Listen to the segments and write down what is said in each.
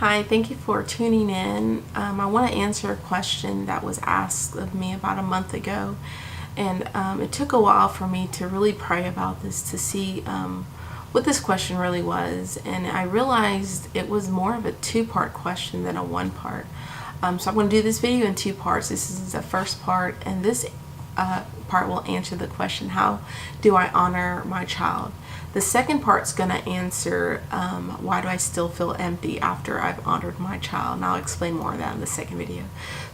Hi, thank you for tuning in. I want to answer a question that was asked of me about a month ago, and it took a while for me to really pray about this to see what this question really was, and I realized it was more of a two-part question than a one-part. So I'm going to do this video in two parts. This is the first part, and this part will answer the question, how do I honor my child? The second part's going to answer why do I still feel empty after I've honored my child, and I'll explain more of that in the second video.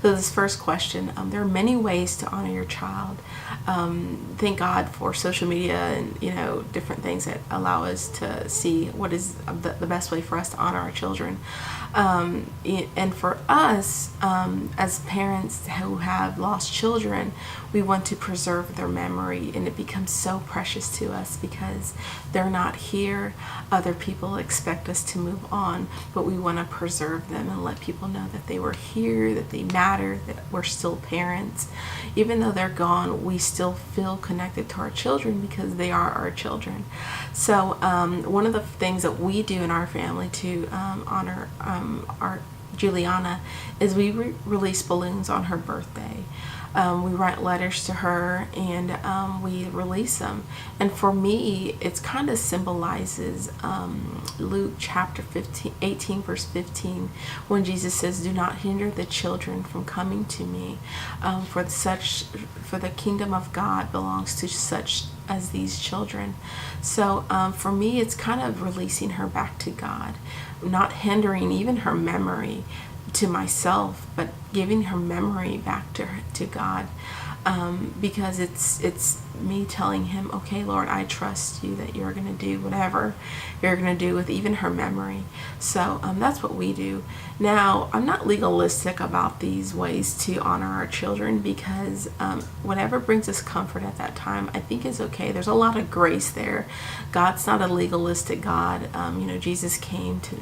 So this first question, there are many ways to honor your child. Thank God for social media and different things that allow us to see what is the best way for us to honor our children. And for us, as parents who have lost children, we want to preserve their memory, and it becomes so precious to us because they're not here. Other people expect us to move on, but we want to preserve them and let people know that they were here, that they matter, that we're still parents. Even though they're gone, we still feel connected to our children because they are our children. So one of the things that we do in our family to honor our Juliana is we release balloons on her birthday. We write letters to her and we release them. And for me, it kind of symbolizes Luke chapter 18 verse 15, when Jesus says, "Do not hinder the children from coming to me, for the kingdom of God belongs to such as these children." So for me, it's kind of releasing her back to God, not hindering even her memory to myself, but giving her memory back to God, because it's me telling him, okay, Lord, I trust you that you're going to do whatever you're going to do with even her memory. So that's what we do. Now, I'm not legalistic about these ways to honor our children because whatever brings us comfort at that time, I think is okay. There's a lot of grace there. God's not a legalistic God. Jesus came to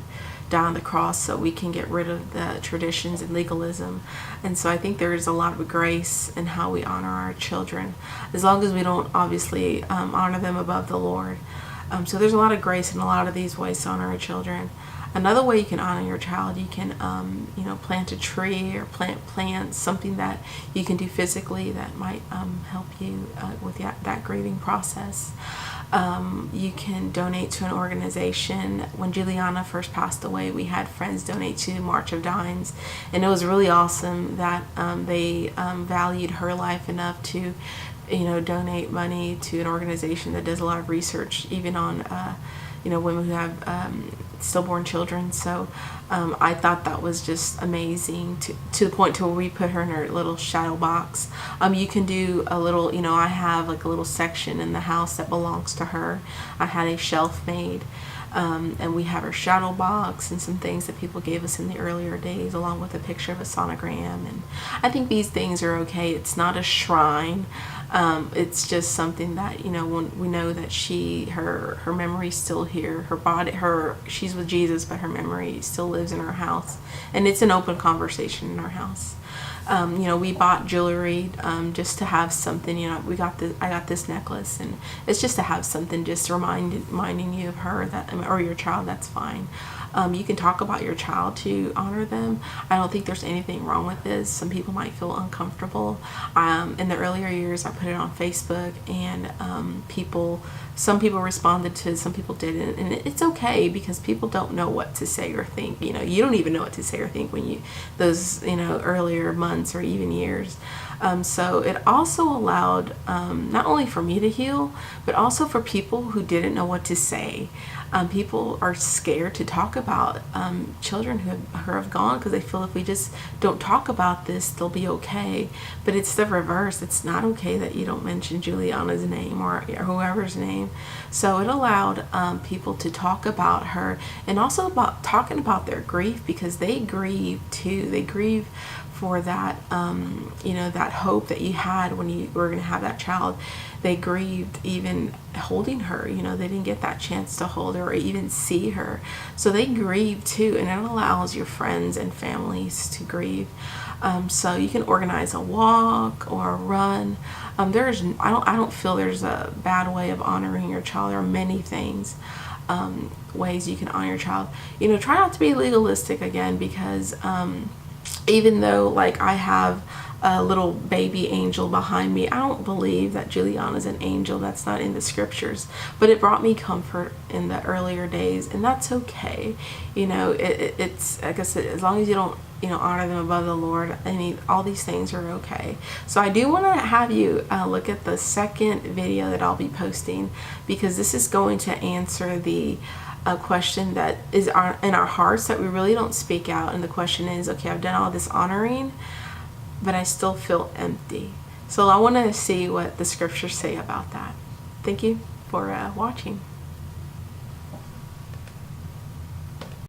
die on the cross so we can get rid of the traditions and legalism. And so I think there is a lot of grace in how we honor our children, as long as we don't obviously honor them above the Lord. So there's a lot of grace in a lot of these ways to honor our children. Another way you can honor your child, you can plant a tree or plant plants, something that you can do physically that might help you with that grieving process. You can donate to an organization. When Juliana first passed away, we had friends donate to March of Dimes, and it was really awesome that they valued her life enough to donate money to an organization that does a lot of research even on women who have stillborn children. So I thought that was just amazing to the point to where we put her in her little shadow box. You can do a little, I have like a little section in the house that belongs to her. I had a shelf made, and we have her shadow box and some things that people gave us in the earlier days, along with a picture of a sonogram. And I think these things are okay. It's not a shrine. It's just something that when we know that her memory's still here, her body, she's with Jesus, but her memory still lives in our house, and it's an open conversation in our house. We bought jewelry just to have something. I got this necklace, and it's just to have something, just reminding you of her, or your child. That's fine. You can talk about your child to honor them. I don't think there's anything wrong with this. Some people might feel uncomfortable. In the earlier years, I put it on Facebook, and some people responded to it, some people didn't, and it's okay because people don't know what to say or think. You don't even know what to say or think when those earlier months or even years. So it also allowed not only for me to heal, but also for people who didn't know what to say. People are scared to talk about children who have gone because they feel if we just don't talk about this, they'll be okay. But it's the reverse. It's not okay that you don't mention Juliana's name or whoever's name. So it allowed people to talk about her, and also about talking about their grief, because they grieve too. They grieve for that, that hope that you had when you were going to have that child. They grieved even holding her. They didn't get that chance to hold her or even see her. So they grieve too, and it allows your friends and families to grieve. So you can organize a walk or a run. I don't feel there's a bad way of honoring your child. There are many things. ways you can honor your child. You know, try not to be legalistic again, because even though like I have a little baby angel behind me, I don't believe that Juliana's an angel. That's not in the scriptures, but it brought me comfort in the earlier days, and that's okay. You know, it's like I said, as long as you don't, you know, honor them above the Lord, I mean, all these things are okay. So I do want to have you look at the second video that I'll be posting, because this is going to answer the question that is in our hearts that we really don't speak out. And the question is, okay, I've done all this honoring, but I still feel empty. So I want to see what the scriptures say about that. Thank you for watching.